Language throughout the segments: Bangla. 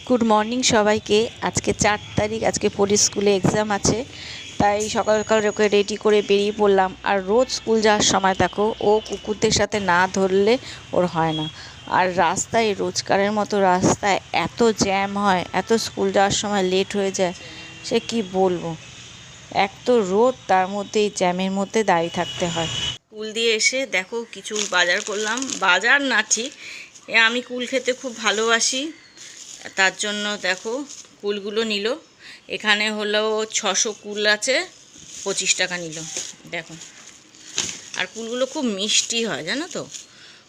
গুড মর্নিং সবাইকে। আজকে 4 তারিখ, আজকে পরি স্কুলে এক্সাম আছে, তাই সকাল সকাল ওকে রেডি করে বেরিয়ে পড়লাম। আর রোজ স্কুল যাওয়ার সময় দেখো ও কুকুরদের সাথে না ধরলে ওর হয় না। আর রাস্তায় রোজকারের মতো রাস্তায় এত জ্যাম হয়, এত স্কুল যাওয়ার সময় লেট হয়ে যায়, সে কি বলবো। এক তো রোদ, তার মধ্যে এই জ্যামের মধ্যে দাঁড়িয়ে থাকতে হয়। কুল দিয়ে এসে দেখো কিছু বাজার করলাম। বাজার না ঠিক, আমি কুল খেতে খুব ভালোবাসি, তার জন্য দেখো কুলগুলো নিল। এখানে হলো 600 কুল আছে, 25 টাকা নিল দেখো। আর কুলগুলো খুব মিষ্টি হয় জানো তো,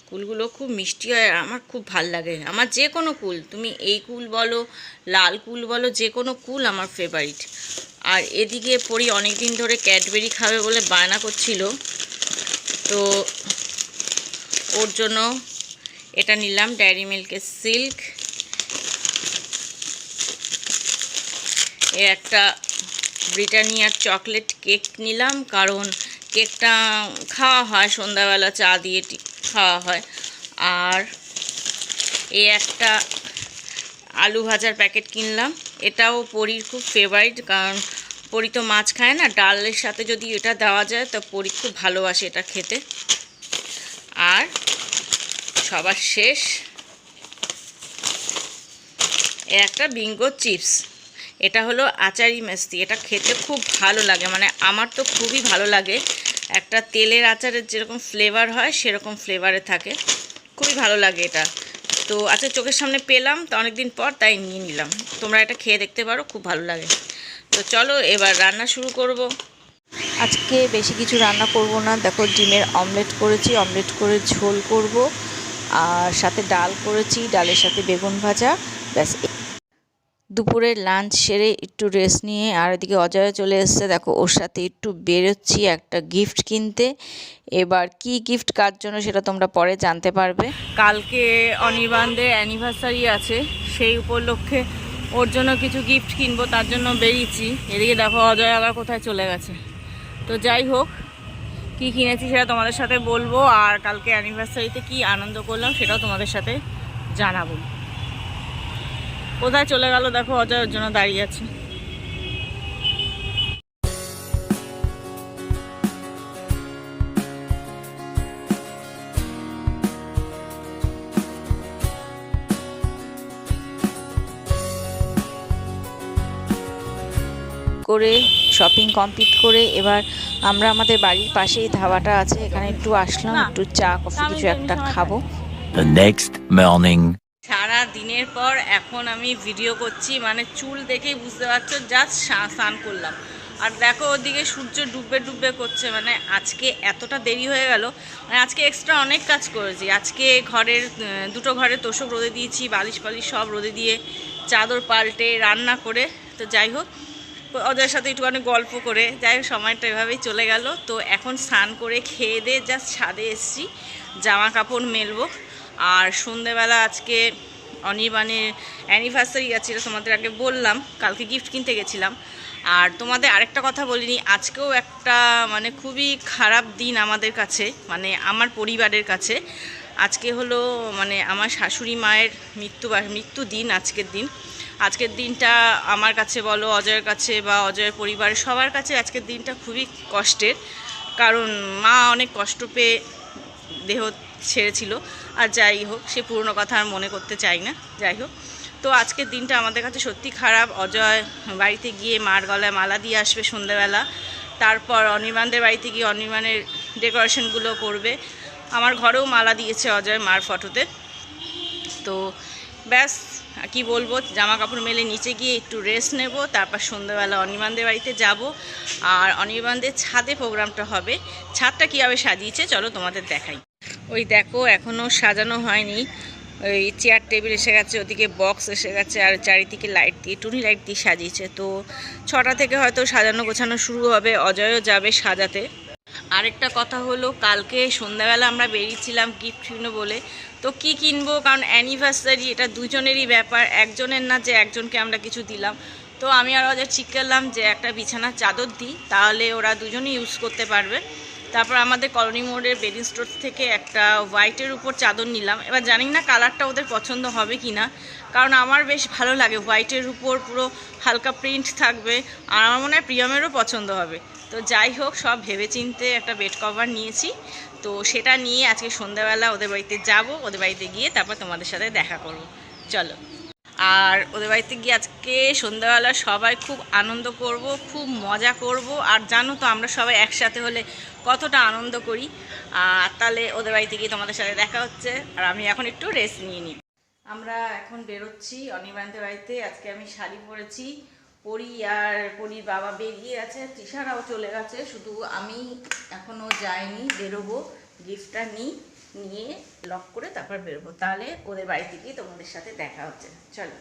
কুলগুলো খুব মিষ্টি হয়। আর আমার খুব ভাল লাগে, আমার যে কোনো কুল, তুমি এই কুল বলো, লাল কুল বলো, যে কোনো কুল আমার ফেভারিট। আর এদিকে পরি অনেক দিন ধরে ক্যাডবেরি খাবে বলে বায়না করছিল, তো ওর জন্য এটা নিলাম, ডেয়ারি মিল্কের সিল্ক। একটা ব্রিটানিয়ার চকলেট কেক নিলাম, কারণ কেকটা খাওয়া হয় সন্ধ্যাবেলা, চা দিয়ে খাওয়া হয়। আর একটা আলু ভাজার প্যাকেট কিনলাম, এটাও পরির খুব ফেভারিট, কারণ পরি তো মাছ খায় না, ডালের সাথে যদি এটা দেওয়া যায় তো পরি খুব ভালোবাসে এটা খেতে। আর সবার শেষ একটা বিঙ্গো চিপস, এটা হলো আচারি মাস্তি। এটা খেতে খুব ভালো লাগে, মানে আমার তো খুবই ভালো লাগে। একটা তেলের আচারের যেরকম ফ্লেভার হয় সেরকম ফ্লেভারে থাকে, খুবই ভালো লাগে এটা। তো আচ্ছা, চোখের সামনে পেলাম তো অনেকদিন পর, তাই নিয়ে নিলাম। তোমরা এটা খেয়ে দেখতে পারো, খুব ভালো লাগে। তো চলো এবার রান্না শুরু করব। আজকে বেশি কিছু রান্না করব না, দেখো ডিমের অমলেট করেছি, অমলেট করে ঝোল করব, আর সাথে ডাল করেছি, ডালের সাথে বেগুন ভাজা, ব্যাস। দুপুরের লাঞ্চ সেরে একটু রেস্ট নিয়ে আর এদিকে অজয় চলে এসছে, দেখো ওর সাথে একটু বেরোচ্ছি একটা গিফট কিনতে। এবার কি গিফট কার জন্য সেটা তোমরা পরে জানতে পারবে। কালকে অনির্বাণদের অ্যানিভার্সারি আছে, সেই উপলক্ষে ওর জন্য কিছু গিফট কিনবো, তার জন্য বেরিয়েছি। এদিকে দেখো অজয় আবার কোথায় চলে গেছে। তো যাই হোক, কি কিনেছি সেটা তোমাদের সাথে বলবো, আর কালকে অ্যানিভার্সারিতে কি আনন্দ করলাম সেটাও তোমাদের সাথে জানাবো। কোথায় চলে গেল দেখো, অজয়ের জন্য দাঁড়িয়ে আছে। করে শপিং কমপ্লিট করে এবার আমরা আমাদের বাড়ির পাশেই ধাবাটা আছে, এখানে একটু আসলাম, একটু চা কফি কিছু একটা খাবো। The next morning. সারা দিনের পর এখন আমি ভিডিও করছি, মানে চুল দেখেই বুঝতে পারছো, জাস্ট স্নান করলাম। আর দেখো ওদিকে সূর্য ডুববে ডুববে করছে, মানে আজকে এতটা দেরি হয়ে গেল। মানে আজকে এক্সট্রা অনেক কাজ করেছি। আজকে ঘরের দুটো ঘরে তোষক রোদে দিয়েছি, বালিশ ফালিশ সব রোদে দিয়ে, চাদর পাল্টে, রান্না করে। তো যাই হোক, ওদের সাথে একটুখানি গল্প করে, যাই হোক সময়টা এভাবেই চলে গেল। তো এখন স্নান করে খেয়ে দিয়ে জাস্ট ছাদে এসেছি, জামা কাপড় মেলবো। আর সন্ধেবেলা আজকে অনির্বাণের অ্যানিভার্সারি আছে, এটা তোমাদের আগে বললাম, কালকে গিফট কিনতে গেছিলাম। আর তোমাদের আরেকটা কথা বলিনি, আজকেও একটা মানে খুবই খারাপ দিন আমাদের কাছে, মানে আমার পরিবারের কাছে। আজকে হলো মানে আমার শাশুড়ি মায়ের মৃত্যু দিন। আজকের দিনটা আমার কাছে বলো, অজয়ের কাছে বা অজয়ের পরিবারের সবার কাছে আজকের দিনটা খুবই কষ্টের, কারণ মা অনেক কষ্ট পেয়ে দেহ ছেড়েছিল। আর যাই হোক, সে পুরনো কথা আর মনে করতে চাই না। যাই হোক, তো আজকের দিনটা আমাদের কাছে সত্যি খারাপ। অজয় বাড়িতে গিয়ে মার গলায় মালা দিয়ে আসবে সন্ধ্যেবেলা, তারপর অনির্বাণদের বাড়িতে গিয়ে অনির্বাণের ডেকোরেশনগুলো করবে। আমার ঘরেও মালা দিয়েছে অজয় মার ফটোতে। তো ব্যাস, কি বলবো, জামা কাপড় মেলে নিচে গিয়ে একটু রেস্ট নেব, তারপর সন্ধ্যাবেলা অনির্বাণদের বাড়িতে যাব। আর অনির্বাণদের ছাদে প্রোগ্রামটা হবে। ছাদটা কীভাবে সাজিয়েছে চলো তোমাদের দেখাই। ওই দেখো, এখনও সাজানো হয়নি, ওই চেয়ার টেবিল এসে গেছে, ওদিকে বক্স এসে গেছে, আর চারিদিকে লাইট দিয়ে, টুনি লাইট দিয়ে সাজিয়েছে। তো 6টা থেকে হয়তো সাজানো গোছানো শুরু হবে, অজয়ও যাবে সাজাতে। আরেকটা কথা হলো, কালকে সন্ধ্যাবেলা আমরা বেরিয়েছিলাম গিফট কিনবো বলে। তো কি কিনবো, কারণ অ্যানিভার্সারি, এটা দুজনেরই ব্যাপার, একজনের না যে একজনকে আমরা কিছু দিলাম। তো আমি আর ওদের ঠিক করলাম যে একটা বিছানার চাদর দিই, তাহলে ওরা দুজনেই ইউজ করতে পারবে। তারপর আমাদের কলোনি মোড়ের বেডিং স্টোর থেকে একটা হোয়াইটের উপর চাদর নিলাম। এবার জানি না কালারটা ওদের পছন্দ হবে কি না, কারণ আমার বেশ ভালো লাগে হোয়াইটের উপর পুরো হালকা প্রিন্ট থাকবে, আর আমার মনে হয় প্রিয়মেরও পছন্দ হবে। তো যাই হোক, সব ভেবেচিন্তে একটা বেড কভার নিয়েছি। তো সেটা নিয়ে আজকে সন্ধ্যাবেলা ওদের বাড়িতে যাব, ওদের বাড়িতে গিয়ে তারপর তোমাদের সাথে দেখা করব। চলো। আর ওদের বাড়িতে গিয়ে আজকে সন্ধ্যাবেলা সবাই খুব আনন্দ করব, খুব মজা করব। আর জানো তো আমরা সবাই একসাথে হলে কতটা আনন্দ করি। আর তাহলে ওদের বাড়িতে গিয়ে তোমাদের সাথে দেখা হচ্ছে। আর আমি এখন একটু রেস্ট নিয়ে নিই। আমরা এখন বেরোচ্ছি অনির্বাণের বাড়িতে। আজকে আমি শাড়ি পরেছি, পরি আর পরির বাবা বেরিয়ে আছে, তৃষারাও চলে গেছে, শুধু আমি এখনও যাইনি, বেরোবো। গিফটটা নিয়ে লক করে তারপর বেরোবো। তাহলে ওদের বাড়িতে গিয়ে তোমাদের সাথে দেখা হচ্ছে। চলো।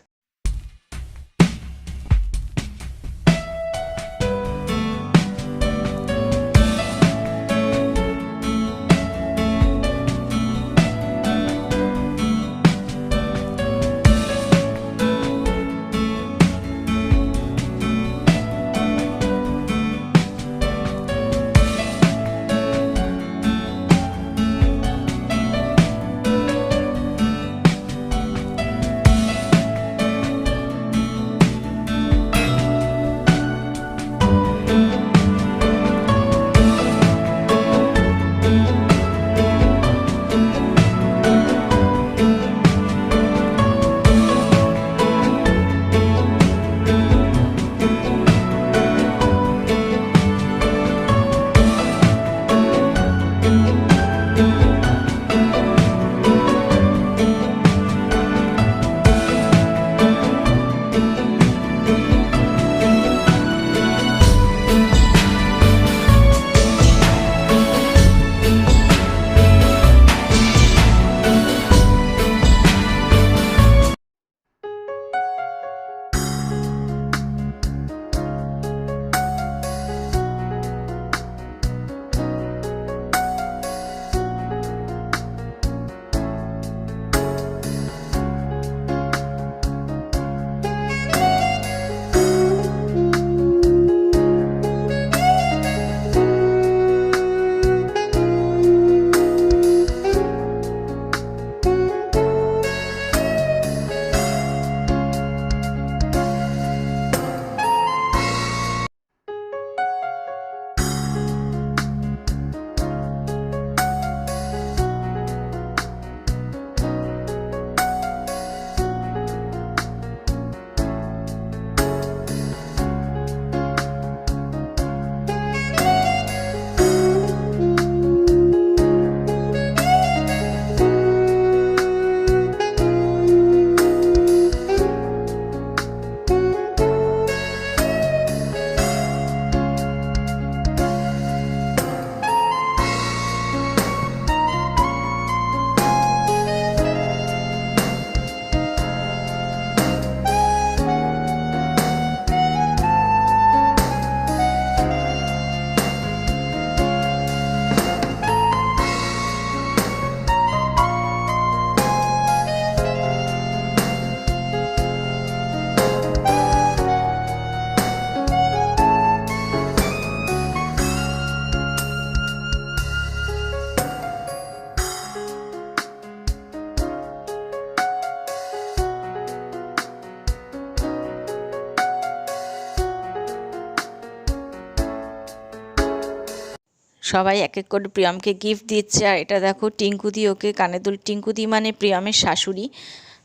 সবাই এক এক করে প্রিয়মকে গিফট দিচ্ছে। আর এটা দেখো টিঙ্কুদি ওকে কানে দুল, টিঙ্কুদি মানে প্রিয়মের শাশুড়ি।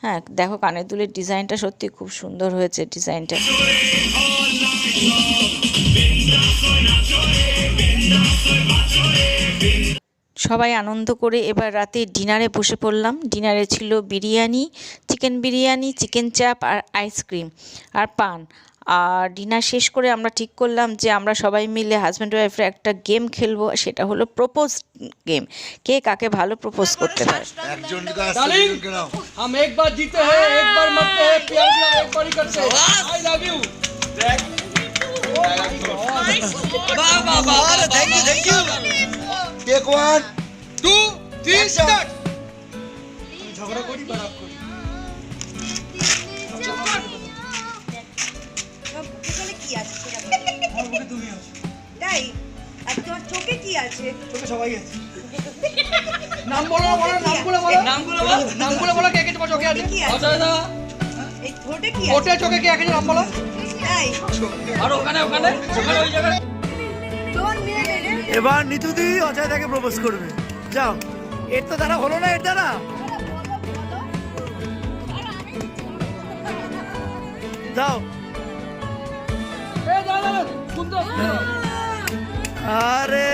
হ্যাঁ দেখো কানের দুলের ডিজাইনটা সত্যি খুব সুন্দর হয়েছে ডিজাইনটা। সবাই আনন্দ করে এবার রাতে ডিনারে বসে পড়লাম। ডিনারে ছিল বিরিয়ানি, চিকেন বিরিয়ানি, চিকেন চাপ আর আইসক্রিম আর পান। আর ডিনার শেষ করে আমরা ঠিক করলাম যে আমরা সবাই মিলে হাজব্যান্ড ওয়াইফের একটা গেম খেলবো, সেটা হলো প্রপোজ গেম। কে কাকে ভালো প্রপোজ করতে পারে। हम एक बार जीते हैं, एक बार मरते हैं, प्यार भी एक बार ही करते हैं। I love you. वाह वाह वाह, थैंक यू। টেক 1 2 3 স্টার্ট ঝগড়া করি বা রাগ করি এখানে কি আছে সেটা বলো। আমার মুখে তুমি আছো তাই আর তোমার চোখে কি আছে? তোকে সবাই আছে নাম বলো নামগুলো বলো কে কে তোমার চোখে আছে কি আছে? অজয় দা এই ঠোঁটে কি আছে? ওটা চোখে কে আছে নাম বলো তাই আর ওখানে ওই জায়গায় তোর মেয়ে রে এবার নিতুদি অজয় তাকে প্রপোজ করবে যাও এর তো দ্বারা হলো না এর দ্বারা যাও আরে